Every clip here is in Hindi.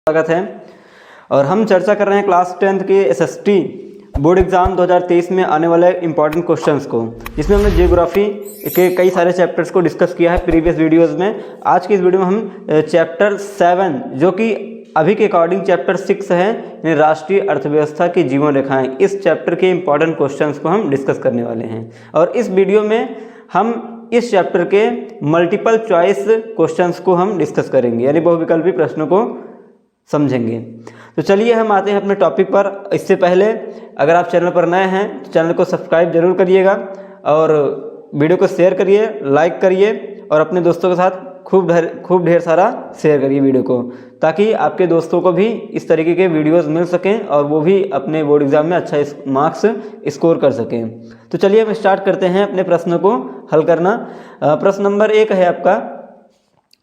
स्वागत है। और हम चर्चा कर रहे हैं क्लास 10th के एसएसटी बोर्ड एग्जाम 2023 में आने वाले इंपॉर्टेंट क्वेश्चंस को, जिसमें हमने जियोग्राफी के कई सारे चैप्टर्स को डिस्कस किया है प्रीवियस वीडियोस में। आज की इस वीडियो में हम चैप्टर 7 जो कि अभी के अकॉर्डिंग चैप्टर 6 है, यानी राष्ट्रीय अर्थव्यवस्था की जीवन रेखाएं, इस चैप्टर के इंपॉर्टेंट क्वेश्चंस को हम डिस्कस करने वाले हैं। और इस वीडियो में हम इस चैप्टर के मल्टीपल चॉइस क्वेश्चंस को हम डिस्कस करेंगे, यानी बहुविकल्पी प्रश्नों को समझेंगे। तो चलिए हम आते हैं अपने टॉपिक पर। इससे पहले अगर आप चैनल पर नए हैं तो चैनल को सब्सक्राइब जरूर करिएगा और वीडियो को शेयर करिए, लाइक करिए और अपने दोस्तों के साथ खूब ढेर सारा शेयर करिए वीडियो को, ताकि आपके दोस्तों को भी इस तरीके के वीडियोस मिल सकें और वो भी अपने बोर्ड एग्जाम में अच्छा मार्क्स स्कोर कर सकें। तो चलिए हम स्टार्ट करते हैं अपने प्रश्नों को हल करना। प्रश्न नंबर 1 है आपका,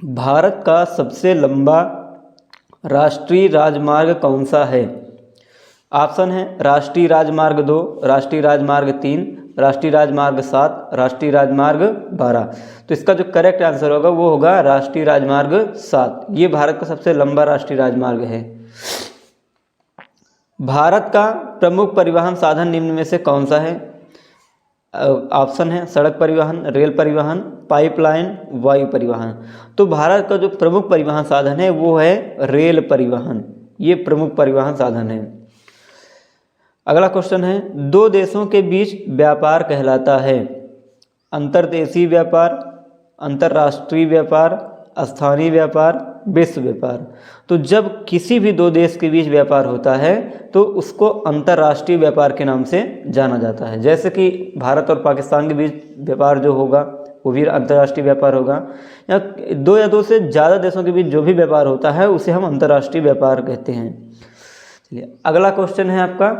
भारत का सबसे लंबा राष्ट्रीय राजमार्ग कौन सा है? ऑप्शन है राष्ट्रीय राजमार्ग 2, राष्ट्रीय राजमार्ग 3, राष्ट्रीय राजमार्ग 7, राष्ट्रीय राजमार्ग 12। तो इसका जो करेक्ट आंसर होगा वो होगा राष्ट्रीय राजमार्ग 7। ये भारत का सबसे लंबा राष्ट्रीय राजमार्ग है। भारत का प्रमुख परिवहन साधन निम्न में से कौन सा है? ऑप्शन है सड़क परिवहन, रेल परिवहन, पाइपलाइन, वायु परिवहन। तो भारत का जो प्रमुख परिवहन साधन है वो है रेल परिवहन, ये प्रमुख परिवहन साधन है। अगला क्वेश्चन है, दो देशों के बीच व्यापार कहलाता है अंतर्देशीय व्यापार, अंतर्राष्ट्रीय व्यापार, स्थानीय व्यापार, विश्व व्यापार। तो जब किसी भी दो देश के बीच व्यापार होता है तो उसको अंतर्राष्ट्रीय व्यापार के नाम से जाना जाता है। जैसे कि भारत और पाकिस्तान के बीच व्यापार जो होगा वो भी अंतर्राष्ट्रीय व्यापार होगा, या दो से ज़्यादा देशों के बीच जो भी व्यापार होता है उसे हम अंतर्राष्ट्रीय व्यापार कहते हैं। चलिए अगला क्वेश्चन है आपका,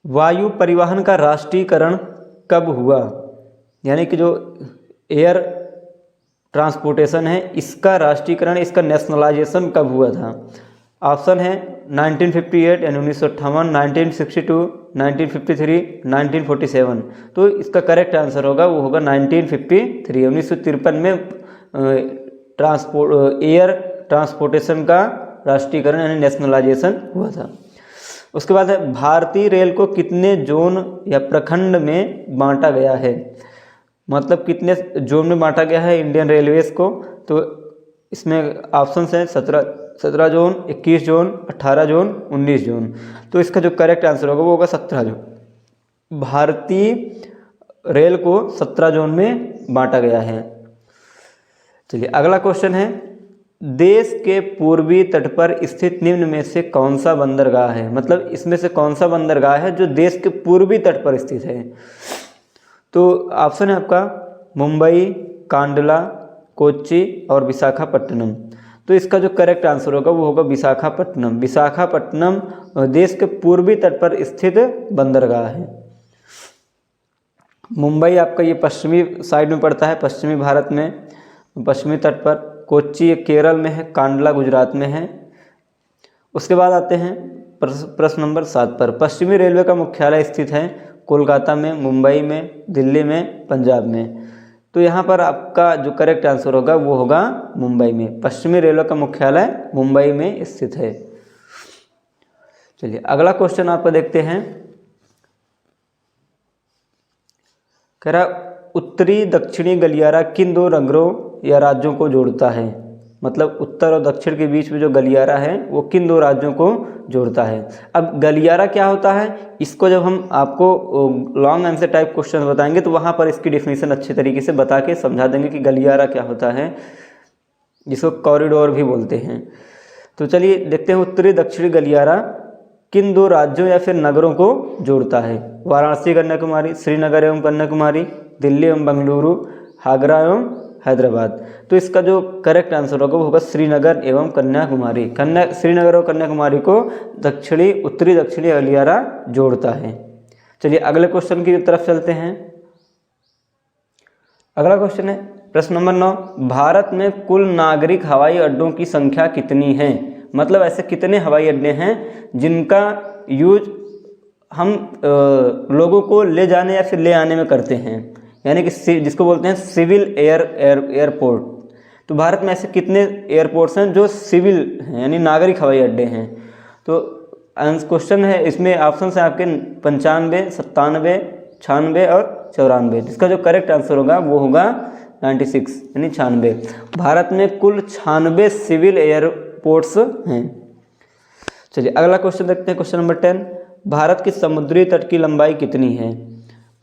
वायु परिवहन का राष्ट्रीयकरण कब हुआ? यानी कि जो एयर ट्रांसपोर्टेशन है इसका राष्ट्रीयकरण, इसका नेशनलाइजेशन कब हुआ था? ऑप्शन है 1958 यानी 1958, 1962, 1953, 1947। तो इसका करेक्ट आंसर होगा वो होगा 1953। 1953 में एयर ट्रांसपोर्टेशन का राष्ट्रीयकरण यानी नेशनलाइजेशन हुआ था। उसके बाद है, भारतीय रेल को कितने जोन या प्रखंड में बांटा गया है? मतलब कितने जोन में बांटा गया है इंडियन रेलवेज को? तो इसमें ऑप्शन है 17 जोन, 21 जोन, 18 जोन, 19 जोन। तो इसका जो करेक्ट आंसर होगा वो होगा 17 जोन। भारतीय रेल को 17 जोन में बांटा गया है। चलिए अगला क्वेश्चन है, देश के पूर्वी तट पर स्थित निम्न में से कौन सा बंदरगाह है? मतलब इसमें से कौन सा बंदरगाह है जो देश के पूर्वी तट पर स्थित है? तो ऑप्शन है आपका मुंबई, कांडला, कोच्चि और विशाखापट्टनम। तो इसका जो करेक्ट आंसर होगा वो होगा विशाखापट्टनम। विशाखापट्टनम देश के पूर्वी तट पर स्थित बंदरगाह है। मुंबई आपका ये पश्चिमी साइड में पड़ता है, पश्चिमी भारत में, पश्चिमी तट पर। कोच्चि केरल में है, कांडला गुजरात में है। उसके बाद आते हैं प्रश्न नंबर 7 पर, पश्चिमी रेलवे का मुख्यालय स्थित है कोलकाता में, मुंबई में, दिल्ली में, पंजाब में। तो यहाँ पर आपका जो करेक्ट आंसर होगा वो होगा मुंबई में। पश्चिमी रेलवे का मुख्यालय मुंबई में स्थित है। चलिए अगला क्वेश्चन आपको देखते हैं, कह रहा उत्तरी दक्षिणी गलियारा किन दो नगरों या राज्यों को जोड़ता है? मतलब उत्तर और दक्षिण के बीच में जो गलियारा है वो किन दो राज्यों को जोड़ता है? अब गलियारा क्या होता है, इसको जब हम आपको लॉन्ग आंसर टाइप क्वेश्चन बताएंगे तो वहाँ पर इसकी डेफिनेशन अच्छे तरीके से बता के समझा देंगे कि गलियारा क्या होता है, जिसको कॉरिडोर भी बोलते हैं। तो चलिए देखते हैं, उत्तरी दक्षिणी गलियारा किन दो राज्यों या फिर नगरों को जोड़ता है? वाराणसी कन्याकुमारी, श्रीनगर एवं कन्याकुमारी, दिल्ली एवं बेंगलुरु, आगरा एवं हैदराबाद। तो इसका जो करेक्ट आंसर होगा वो होगा श्रीनगर एवं कन्याकुमारी। श्रीनगर और कन्याकुमारी को उत्तरी दक्षिणी गलियारा जोड़ता है। चलिए अगले क्वेश्चन की तरफ चलते हैं। अगला क्वेश्चन है प्रश्न नंबर 9, भारत में कुल नागरिक हवाई अड्डों की संख्या कितनी है? मतलब ऐसे कितने हवाई अड्डे हैं जिनका यूज हम लोगों को ले जाने या फिर ले आने में करते हैं? यानी कि जिसको बोलते हैं सिविल एयरपोर्ट। तो भारत में ऐसे कितने एयरपोर्ट्स हैं जो सिविल हैं यानी नागरिक हवाई अड्डे हैं? तो क्वेश्चन है इसमें ऑप्शन है आपके 95, 97, 96 और 94। जिसका जो करेक्ट आंसर होगा वो होगा 96 यानी 96। भारत में कुल 96 सिविल एयरपोर्ट्स हैं। चलिए अगला क्वेश्चन देखते हैं, क्वेश्चन नंबर 10। भारत की समुद्री तट की लंबाई कितनी है?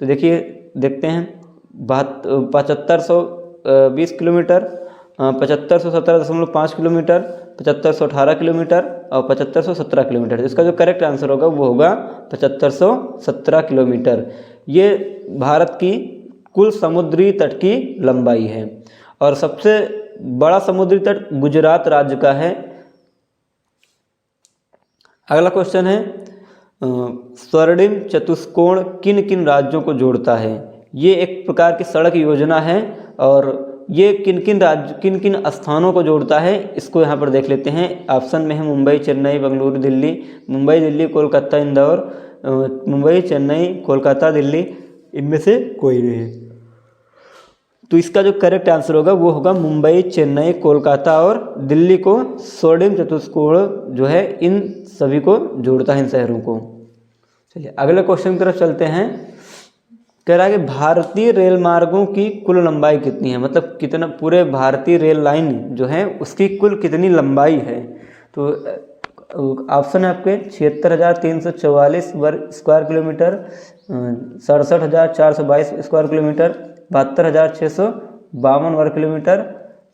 तो देखिए देखते हैं 7520 किलोमीटर, 7517.5 किलोमीटर, 7518 किलोमीटर और 7517 किलोमीटर। जिसका जो करेक्ट आंसर होगा वो होगा 7517 किलोमीटर। ये भारत की कुल समुद्री तट की लंबाई है और सबसे बड़ा समुद्री तट गुजरात राज्य का है। अगला क्वेश्चन है स्वर्णिम चतुष्कोण किन किन राज्यों को जोड़ता है? ये एक प्रकार की सड़क योजना है और ये किन किन स्थानों को जोड़ता है इसको यहाँ पर देख लेते हैं। ऑप्शन में है मुंबई, चेन्नई, बेंगलुरु, दिल्ली। मुंबई, दिल्ली, कोलकाता, इंदौर। मुंबई, चेन्नई, कोलकाता, दिल्ली, इनमें से कोई नहीं है। तो इसका जो करेक्ट आंसर होगा वो होगा मुंबई, चेन्नई, कोलकाता और दिल्ली को स्वर्णिम चतुष्कोण जो है इन सभी को जोड़ता है, इन शहरों को। चलिए अगले क्वेश्चन की तरफ चलते हैं। कह रहा है कि भारतीय रेल मार्गों की कुल लंबाई कितनी है? मतलब कितना पूरे भारतीय रेल लाइन जो है उसकी कुल कितनी लंबाई है? तो ऑप्शन है आपके 76,344 वर्ग स्क्वायर किलोमीटर, 67,422 स्क्वायर किलोमीटर, 72,652 वर्ग किलोमीटर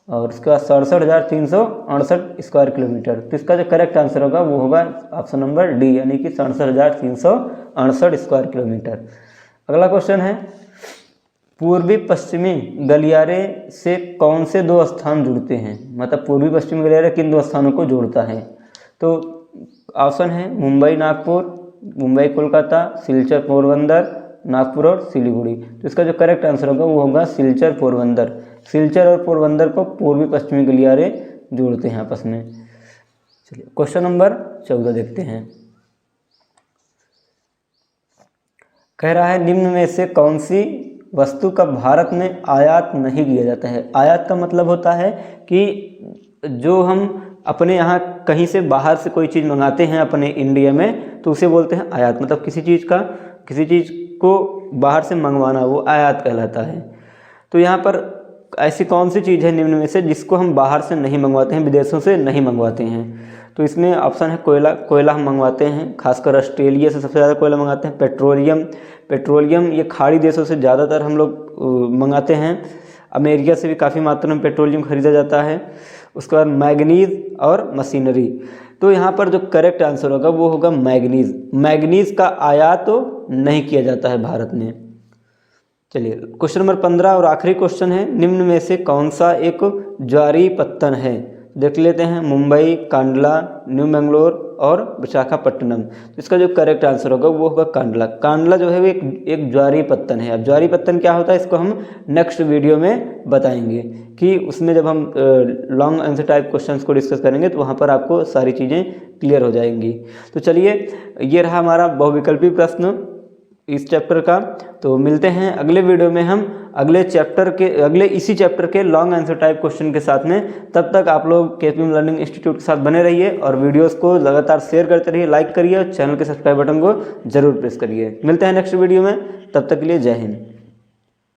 और उसके बाद 67,368 स्क्वायर किलोमीटर। तो इसका जो करेक्ट आंसर होगा वो होगा ऑप्शन नंबर डी यानी कि 67,368 स्क्वायर किलोमीटर। अगला क्वेश्चन है पूर्वी पश्चिमी गलियारे से कौन से दो स्थान जुड़ते हैं? मतलब पूर्वी पश्चिमी गलियारे किन दो स्थानों को जोड़ता है? तो ऑप्शन है मुंबई नागपुर, मुंबई कोलकाता, सिलचर पोरबंदर, नागपुर और सिलीगुड़ी। तो इसका जो करेक्ट आंसर होगा वो होगा सिलचर पोरबंदर। सिलचर और पोरबंदर को पूर्वी पश्चिमी गलियारे जोड़ते हैं आपस में। चलिए क्वेश्चन नंबर 14 देखते हैं। कह रहा है निम्न में से कौन सी वस्तु का भारत में आयात नहीं किया जाता है? आयात का मतलब होता है कि जो हम अपने यहाँ कहीं से बाहर से कोई चीज़ मंगाते हैं अपने इंडिया में तो उसे बोलते हैं आयात। मतलब किसी चीज़ को बाहर से मंगवाना वो आयात कहलाता है। तो यहाँ पर ऐसी कौन सी चीज़ है निम्न में से जिसको हम बाहर से नहीं मंगवाते हैं, विदेशों से नहीं मंगवाते हैं? तो इसमें ऑप्शन है कोयला हम मंगवाते हैं, खासकर ऑस्ट्रेलिया से सबसे ज़्यादा कोयला मंगाते हैं। पेट्रोलियम ये खाड़ी देशों से ज़्यादातर हम लोग मंगाते हैं। अमेरिका से भी काफ़ी मात्रा में पेट्रोलियम खरीदा जाता है। उसके बाद मैग्नीज और मशीनरी। तो यहाँ पर जो करेक्ट आंसर होगा वो होगा मैग्नीज का आयात तो नहीं किया जाता है भारत में। चलिए क्वेश्चन नंबर 15 और आखिरी क्वेश्चन है निम्न में से कौन सा एक ज्वारी पत्तन है? देख लेते हैं मुंबई, कांडला, न्यू बेंगलोर और विशाखापट्टनम। तो इसका जो करेक्ट आंसर होगा वो होगा कांडला। कांडला जो है वो एक ज्वारी पत्तन है। अब ज्वारी पत्तन क्या होता है इसको हम नेक्स्ट वीडियो में बताएंगे कि उसमें जब हम लॉन्ग आंसर टाइप क्वेश्चंस को डिस्कस करेंगे तो वहाँ पर आपको सारी चीज़ें क्लियर हो जाएंगी। तो चलिए ये रहा हमारा बहुविकल्पी प्रश्न इस चैप्टर का। तो मिलते हैं अगले वीडियो में हम अगले इसी चैप्टर के लॉन्ग आंसर टाइप क्वेश्चन के साथ में। तब तक आप लोग केपीएम लर्निंग इंस्टीट्यूट के साथ बने रहिए और वीडियोस को लगातार शेयर करते रहिए, लाइक करिए और चैनल के सब्सक्राइब बटन को जरूर प्रेस करिए। मिलते हैं नेक्स्ट वीडियो में, तब तक के लिए जय हिंद।